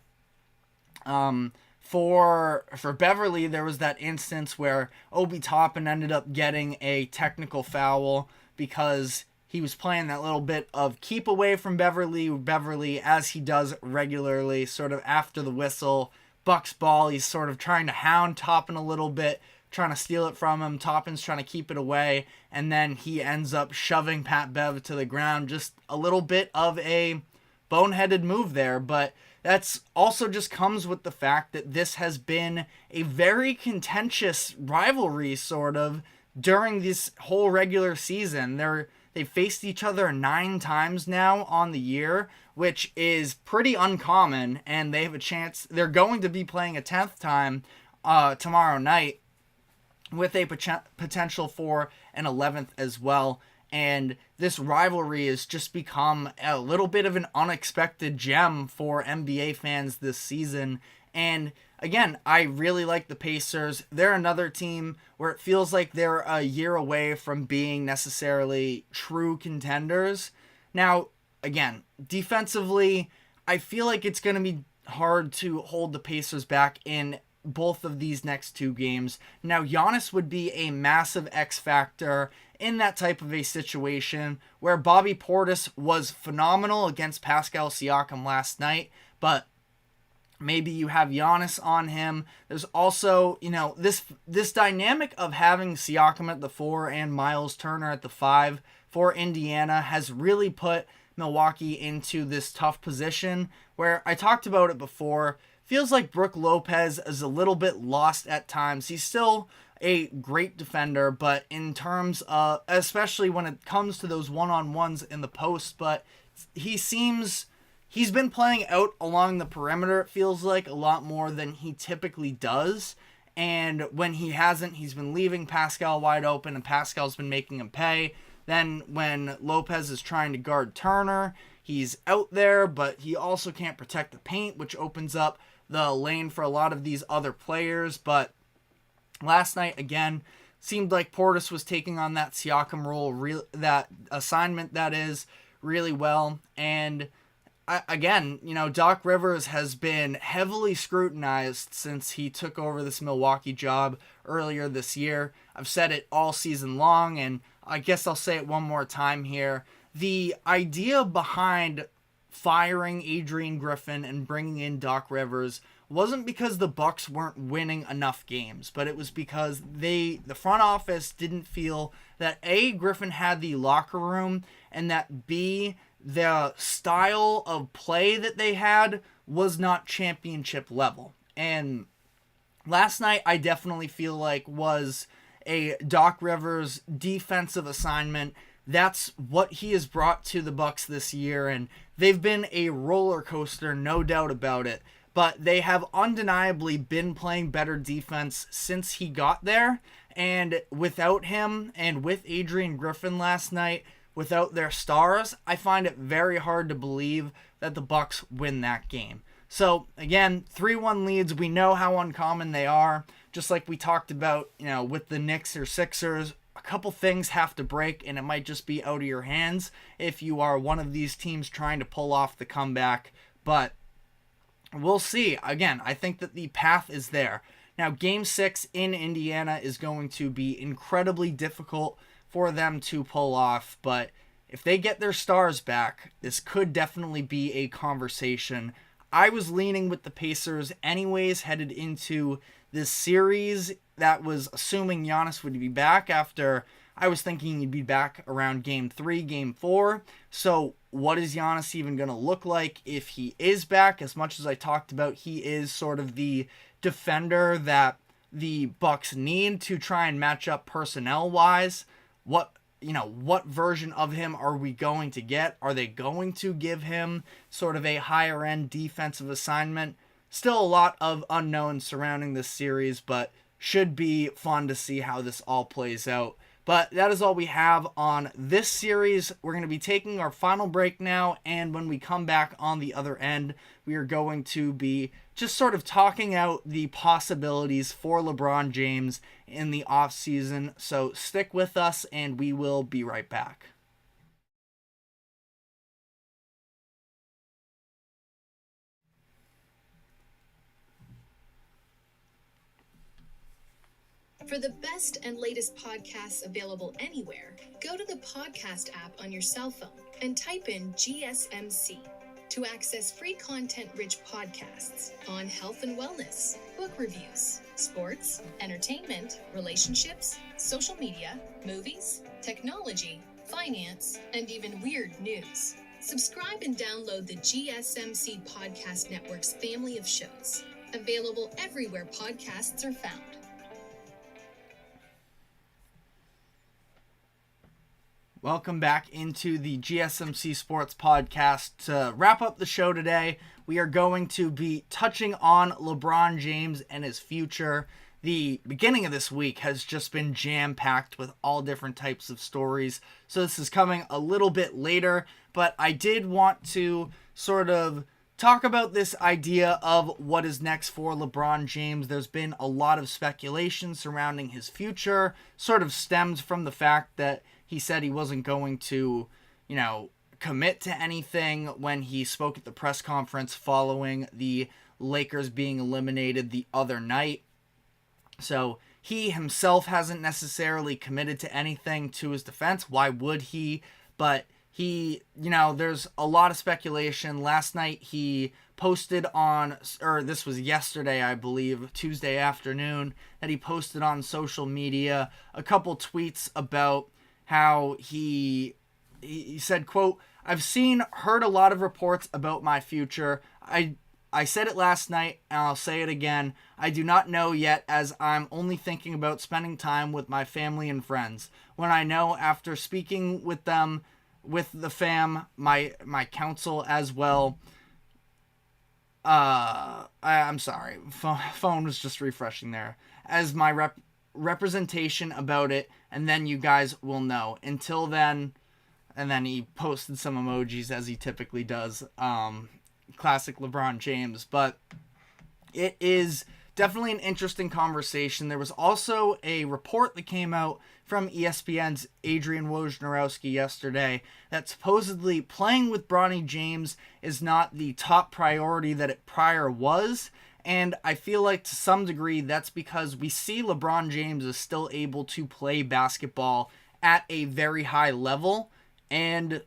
for Beverley, there was that instance where Obi Toppin ended up getting a technical foul because he was playing that little bit of keep away from Beverley, as he does regularly, sort of after the whistle. Bucks ball, he's sort of trying to hound Toppin a little bit, trying to steal it from him. Toppin's trying to keep it away, and then he ends up shoving Pat Bev to the ground. Just a little bit of a boneheaded move there, but that's also just comes with the fact that this has been a very contentious rivalry sort of during this whole regular season. They've faced each other 9 times now on the year, which is pretty uncommon, and they have a chance. They're going to be playing a 10th time tomorrow night with a potential for an 11th as well. And this rivalry has just become a little bit of an unexpected gem for NBA fans this season. And again, I really like the Pacers. They're another team where it feels like they're a year away from being necessarily true contenders. Now, again, defensively, I feel like it's going to be hard to hold the Pacers back in both of these next 2 games. Now, Giannis would be a massive X factor in that type of a situation where Bobby Portis was phenomenal against Pascal Siakam last night, but maybe you have Giannis on him. There's also, this dynamic of having Siakam at the 4 and Miles Turner at the 5 for Indiana has really put Milwaukee into this tough position where I talked about it before. Feels like Brook Lopez is a little bit lost at times. He's still a great defender, but in terms of, especially when it comes to those one-on-ones in the post, but he's been playing out along the perimeter, it feels like, a lot more than he typically does. And when he hasn't, he's been leaving Pascal wide open, and Pascal's been making him pay. Then when Lopez is trying to guard Turner, he's out there, but he also can't protect the paint, which opens up the lane for a lot of these other players. But last night, again, seemed like Portis was taking on that Siakam role, that assignment that is, really well. And again, Doc Rivers has been heavily scrutinized since he took over this Milwaukee job earlier this year. I've said it all season long, and I guess I'll say it one more time here. The idea behind firing Adrian Griffin and bringing in Doc Rivers wasn't because the Bucks weren't winning enough games, but it was because the front office didn't feel that A, Griffin had the locker room, and that B, the style of play that they had was not championship level. And last night, I definitely feel like was a Doc Rivers defensive assignment. That's what he has brought to the Bucks this year, and they've been a roller coaster, no doubt about it. But they have undeniably been playing better defense since he got there. And without him and with Adrian Griffin last night, without their stars, I find it very hard to believe that the Bucks win that game. So again, 3-1 leads, we know how uncommon they are. Just like we talked about, with the Knicks or Sixers, a couple things have to break, and it might just be out of your hands if you are one of these teams trying to pull off the comeback. But we'll see. Again, I think that the path is there. Now, Game 6 in Indiana is going to be incredibly difficult for them to pull off, but if they get their stars back, this could definitely be a conversation. I was leaning with the Pacers anyways headed into this series. That was assuming Giannis would be back after I was thinking he'd be back around Game 3, Game 4. So what is Giannis even going to look like if he is back? As much as I talked about, he is sort of the defender that the Bucks need to try and match up personnel-wise. What version of him are we going to get? Are they going to give him sort of a higher-end defensive assignment? Still a lot of unknowns surrounding this series, but should be fun to see how this all plays out. But that is all we have on this series. We're going to be taking our final break now, and when we come back on the other end, we are going to be just sort of talking out the possibilities for LeBron James in the offseason. So stick with us, and we will be right back. For the best and latest podcasts available anywhere, go to the podcast app on your cell phone and type in GSMC to access free content-rich podcasts on health and wellness, book reviews, sports, entertainment, relationships, social media, movies, technology, finance, and even weird news. Subscribe and download the GSMC Podcast Network's family of shows, available everywhere podcasts are found. Welcome back into the GSMC Sports Podcast. To wrap up the show today, we are going to be touching on LeBron James and his future. The beginning of this week has just been jam-packed with all different types of stories, so this is coming a little bit later, but I did want to sort of talk about this idea of what is next for LeBron James. There's been a lot of speculation surrounding his future, sort of stems from the fact that he said he wasn't going to, commit to anything when he spoke at the press conference following the Lakers being eliminated the other night. So he himself hasn't necessarily committed to anything, to his defense. Why would he? But he, there's a lot of speculation. Last night he posted this was yesterday, I believe, Tuesday afternoon, that he posted on social media a couple tweets about how he said, quote, "I've heard a lot of reports about my future. I said it last night, and I'll say it again. I do not know yet, as I'm only thinking about spending time with my family and friends. When I know, after speaking with them, with the fam, my counsel as well." I'm sorry. Phone was just refreshing there. As my representation about it, and then you guys will know. Until then, And then he posted some emojis as he typically does. Classic LeBron James. But it is definitely an interesting conversation. There was also a report that came out from ESPN's Adrian Wojnarowski yesterday that supposedly playing with Bronny James is not the top priority that it prior was. And I feel like to some degree that's because we see LeBron James is still able to play basketball at a very high level. And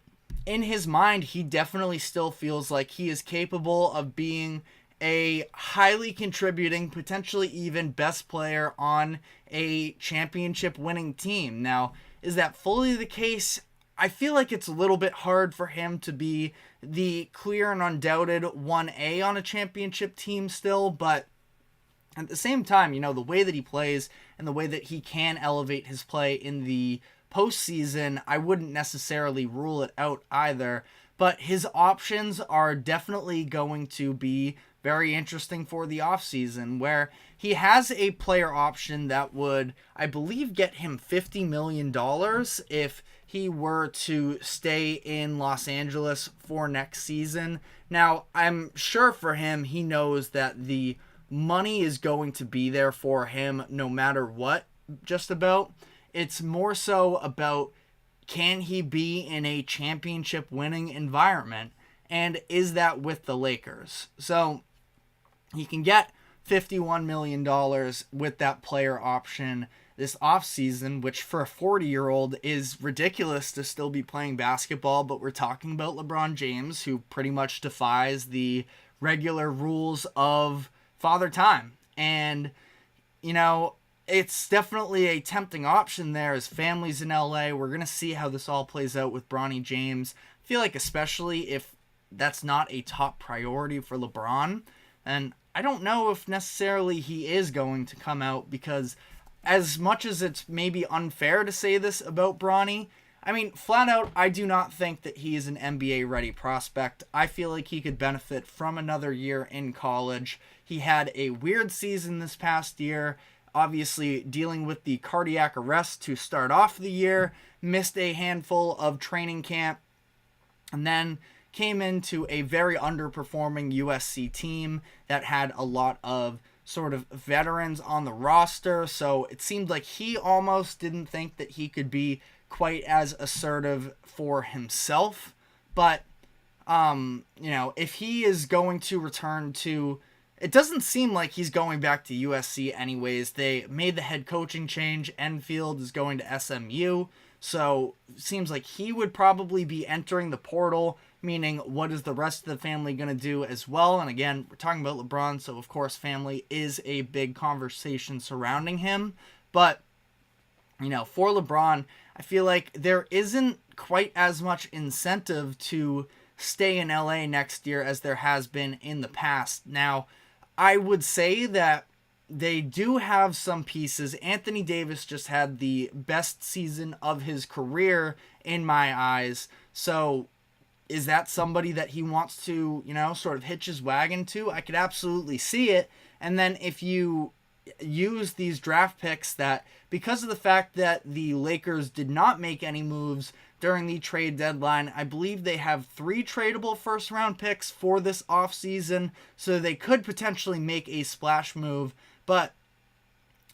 in his mind, he definitely still feels like he is capable of being a highly contributing, potentially even best player on a championship winning team. Now, is that fully the case? I feel like it's a little bit hard for him to be the clear and undoubted 1A on a championship team still, but at the same time, the way that he plays and the way that he can elevate his play in the postseason, I wouldn't necessarily rule it out either. But his options are definitely going to be very interesting for the offseason, where he has a player option that would, I believe, get him $50 million if he were to stay in Los Angeles for next season. Now, I'm sure for him, he knows that the money is going to be there for him no matter what, just about. It's more so about, can he be in a championship winning environment? And is that with the Lakers? So he can get $51 million with that player option this offseason, which for a 40-year-old is ridiculous to still be playing basketball, but we're talking about LeBron James, who pretty much defies the regular rules of Father Time. And, it's definitely a tempting option there. His family's in LA. We're going to see how this all plays out with Bronny James. I feel like especially if that's not a top priority for LeBron, and I don't know if necessarily he is going to come out, because as much as it's maybe unfair to say this about Bronny, flat out, I do not think that he is an NBA-ready prospect. I feel like he could benefit from another year in college. He had a weird season this past year, obviously dealing with the cardiac arrest to start off the year, missed a handful of training camp, and then came into a very underperforming USC team that had a lot of sort of veterans on the roster, so it seemed like he almost didn't think that he could be quite as assertive for himself. But, if he is going to return to, it doesn't seem like he's going back to USC anyways. They made the head coaching change. Enfield is going to SMU, so it seems like he would probably be entering the portal, meaning what is the rest of the family going to do as well? And again, we're talking about LeBron, so of course family is a big conversation surrounding him. But, for LeBron, I feel like there isn't quite as much incentive to stay in LA next year as there has been in the past. Now, I would say that they do have some pieces. Anthony Davis just had the best season of his career in my eyes. So is that somebody that he wants to, sort of hitch his wagon to? I could absolutely see it. And then if you use these draft picks that, because of the fact that the Lakers did not make any moves during the trade deadline, I believe they have 3 tradable first round picks for this offseason, so they could potentially make a splash move, but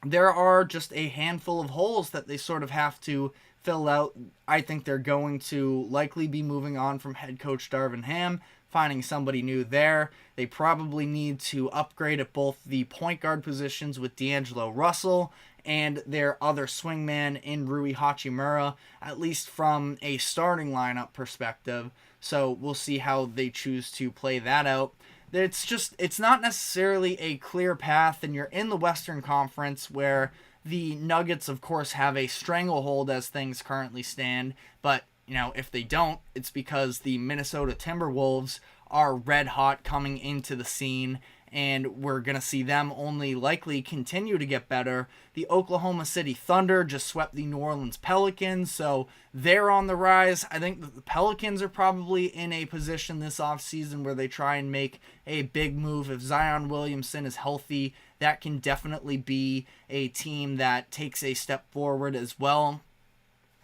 there are just a handful of holes that they sort of have to fill out. I think they're going to likely be moving on from head coach Darvin Ham, finding somebody new there. They probably need to upgrade at both the point guard positions with D'Angelo Russell and their other swingman in Rui Hachimura, at least from a starting lineup perspective. So we'll see how they choose to play that out. It's not necessarily a clear path, and you're in the Western Conference where the Nuggets, of course, have a stranglehold as things currently stand, but if they don't, it's because the Minnesota Timberwolves are red hot coming into the scene, and we're going to see them only likely continue to get better. The Oklahoma City Thunder just swept the New Orleans Pelicans, so they're on the rise. I think that the Pelicans are probably in a position this offseason where they try and make a big move. If Zion Williamson is healthy, that can definitely be a team that takes a step forward as well.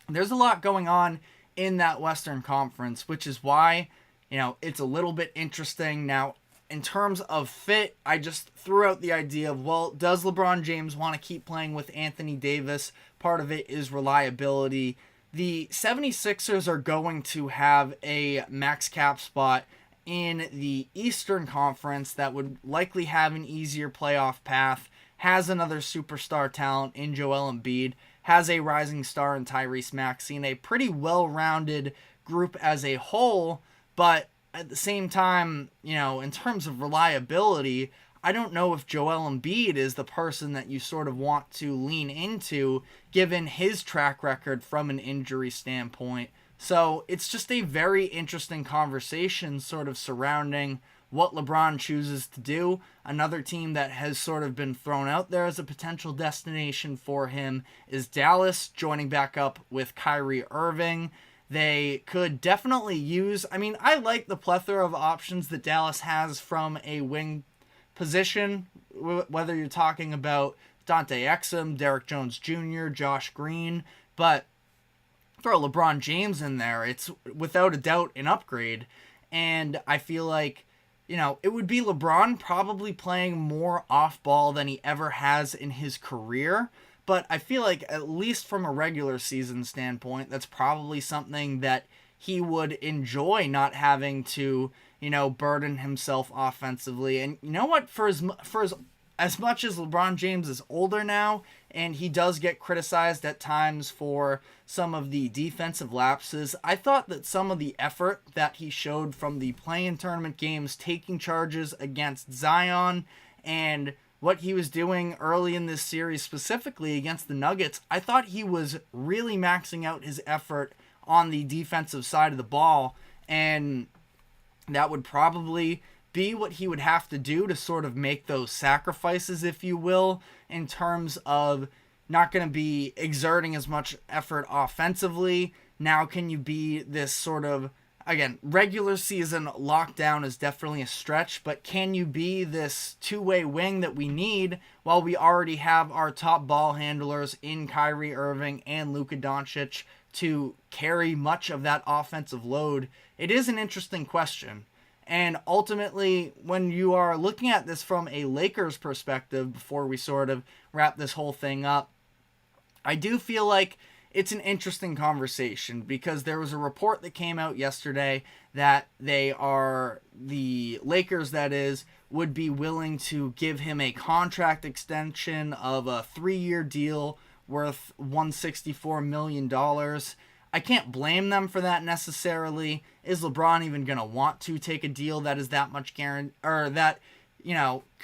There's a lot going on in that Western Conference, which is why, it's a little bit interesting. Now, in terms of fit, I just threw out the idea of, well, does LeBron James want to keep playing with Anthony Davis? Part of it is reliability. The 76ers are going to have a max cap spot in the Eastern Conference that would likely have an easier playoff path, has another superstar talent in Joel Embiid, has a rising star in Tyrese Maxey, and a pretty well-rounded group as a whole, but at the same time, in terms of reliability, I don't know if Joel Embiid is the person that you sort of want to lean into, given his track record from an injury standpoint. So it's just a very interesting conversation sort of surrounding what LeBron chooses to do. Another team that has sort of been thrown out there as a potential destination for him is Dallas, joining back up with Kyrie Irving. They could definitely use, I like the plethora of options that Dallas has from a wing position, whether you're talking about Dante Exum, Derek Jones Jr., Josh Green, but throw LeBron James in there, it's without a doubt an upgrade. And I feel like, it would be LeBron probably playing more off ball than he ever has in his career. But I feel like, at least from a regular season standpoint, that's probably something that he would enjoy, not having to, burden himself offensively. And you know what? For as much as LeBron James is older now, and he does get criticized at times for some of the defensive lapses, I thought that some of the effort that he showed from the play-in tournament games, taking charges against Zion, and what he was doing early in this series, specifically against the Nuggets, I thought he was really maxing out his effort on the defensive side of the ball, and that would probably be what he would have to do to sort of make those sacrifices, if you will, in terms of not going to be exerting as much effort offensively. Now, can you be this sort of, again, regular season lockdown is definitely a stretch, but can you be this two-way wing that we need while we already have our top ball handlers in Kyrie Irving and Luka Doncic to carry much of that offensive load? It is an interesting question. And ultimately, when you are looking at this from a Lakers perspective, before we sort of wrap this whole thing up, I do feel like it's an interesting conversation, because there was a report that came out yesterday that the Lakers, that is, would be willing to give him a contract extension of a 3-year deal worth $164 million. I can't blame them for that necessarily. Is LeBron even going to want to take a deal that is that much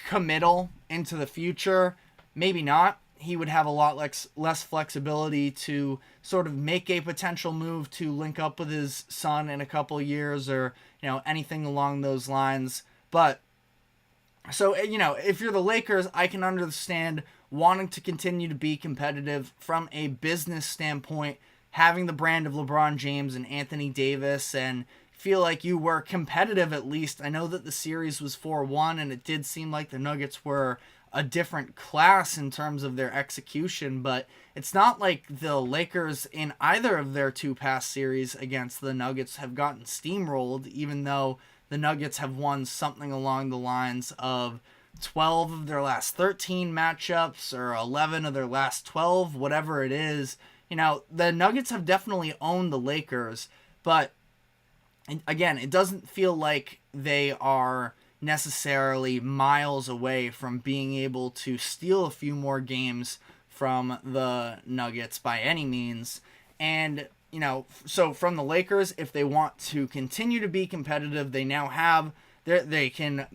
committal into the future? Maybe not. He would have a lot less flexibility to sort of make a potential move to link up with his son in a couple years, or, anything along those lines. But, so, if you're the Lakers, I can understand wanting to continue to be competitive from a business standpoint, having the brand of LeBron James and Anthony Davis, and feel like you were competitive at least. I know that the series was 4-1, and it did seem like the Nuggets were a different class in terms of their execution, but it's not like the Lakers in either of their two past series against the Nuggets have gotten steamrolled, even though the Nuggets have won something along the lines of 12 of their last 13 matchups, or 11 of their last 12, whatever it is. The Nuggets have definitely owned the Lakers, but again, it doesn't feel like they are necessarily miles away from being able to steal a few more games from the Nuggets by any means. And, so from the Lakers, if they want to continue to be competitive, they now have, they can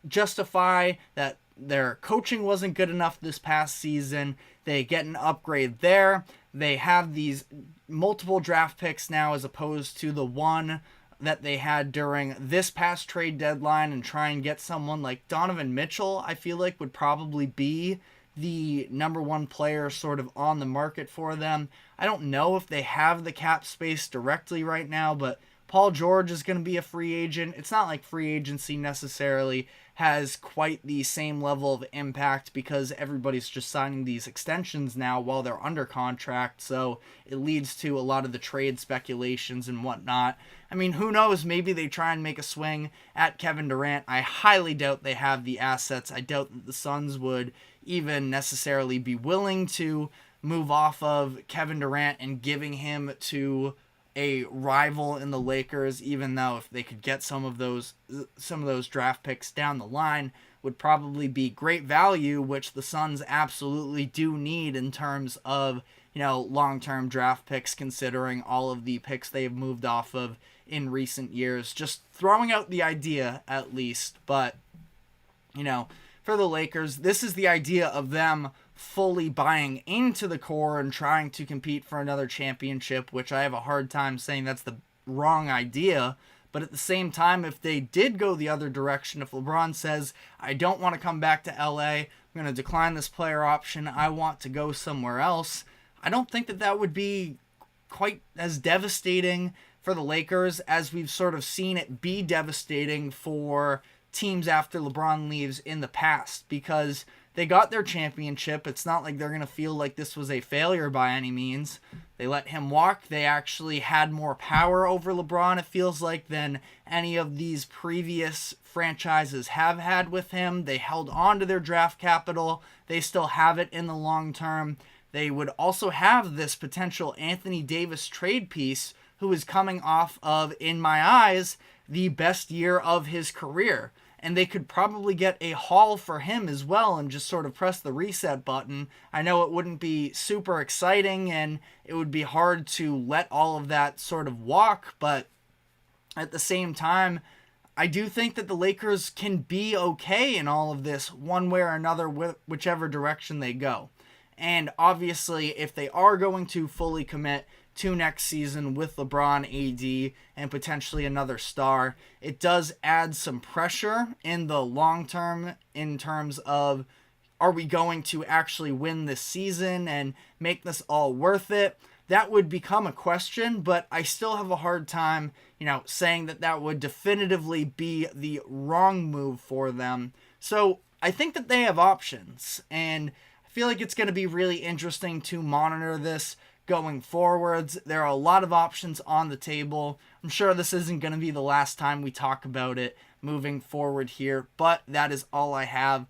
justify that their coaching wasn't good enough this past season. They get an upgrade there. They have these multiple draft picks now, as opposed to the one that they had during this past trade deadline, and try and get someone like Donovan Mitchell, I feel like would probably be the number one player sort of on the market for them. I don't know if they have the cap space directly right now, but Paul George is going to be a free agent. It's not like free agency necessarily has quite the same level of impact because everybody's just signing these extensions now while they're under contract, so it leads to a lot of the trade speculations and whatnot. I mean, who knows? Maybe they try and make a swing at Kevin Durant. I highly doubt they have the assets. I doubt that the Suns would even necessarily be willing to move off of Kevin Durant and giving him to a rival in the Lakers, even though if they could get some of those draft picks down the line, would probably be great value, which the Suns absolutely do need in terms of, long-term draft picks, considering all of the picks they've moved off of in recent years. Just throwing out the idea at least, but for the Lakers, this is the idea of them fully buying into the core and trying to compete for another championship, which I have a hard time saying that's the wrong idea. But at the same time, if they did go the other direction, if LeBron says, I don't want to come back to LA, I'm going to decline this player option, I want to go somewhere else, I don't think that would be quite as devastating for the Lakers as we've sort of seen it be devastating for teams after LeBron leaves in the past, because they got their championship. It's not like they're going to feel like this was a failure by any means. They let him walk. They actually had more power over LeBron, it feels like, than any of these previous franchises have had with him. They held on to their draft capital. They still have it in the long term. They would also have this potential Anthony Davis trade piece, who is coming off of, in my eyes, the best year of his career. And they could probably get a haul for him as well and just sort of press the reset button. I know it wouldn't be super exciting and it would be hard to let all of that sort of walk, but at the same time, I do think that the Lakers can be okay in all of this one way or another, whichever direction they go. And obviously, if they are going to fully commit to next season with LeBron, AD, and potentially another star, it does add some pressure in the long term in terms of, are we going to actually win this season and make this all worth it? That would become a question, but I still have a hard time, saying that would definitively be the wrong move for them. So I think that they have options, and I feel like it's going to be really interesting to monitor this going forwards. There are a lot of options on the table. I'm sure this isn't going to be the last time we talk about it moving forward here, but that is all I have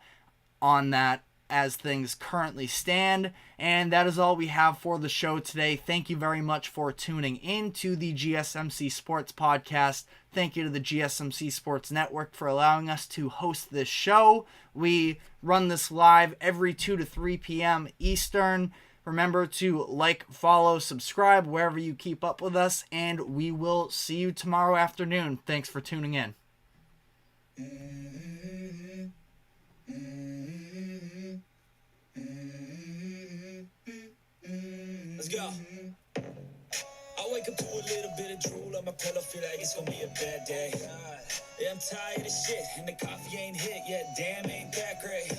on that as things currently stand, and that is all we have for the show today. Thank you very much for tuning in to the GSMC Sports Podcast. Thank you to the GSMC Sports Network for allowing us to host this show. We run this live every 2 to 3 p.m. Eastern. Remember to like, follow, subscribe wherever you keep up with us, and we will see you tomorrow afternoon. Thanks for tuning in. Let's go. I wake up to a little bit of drool on my pillow, feel like it's gonna be a bad day. Yeah, I'm tired of shit, and the coffee ain't hit yet. Damn, ain't that great.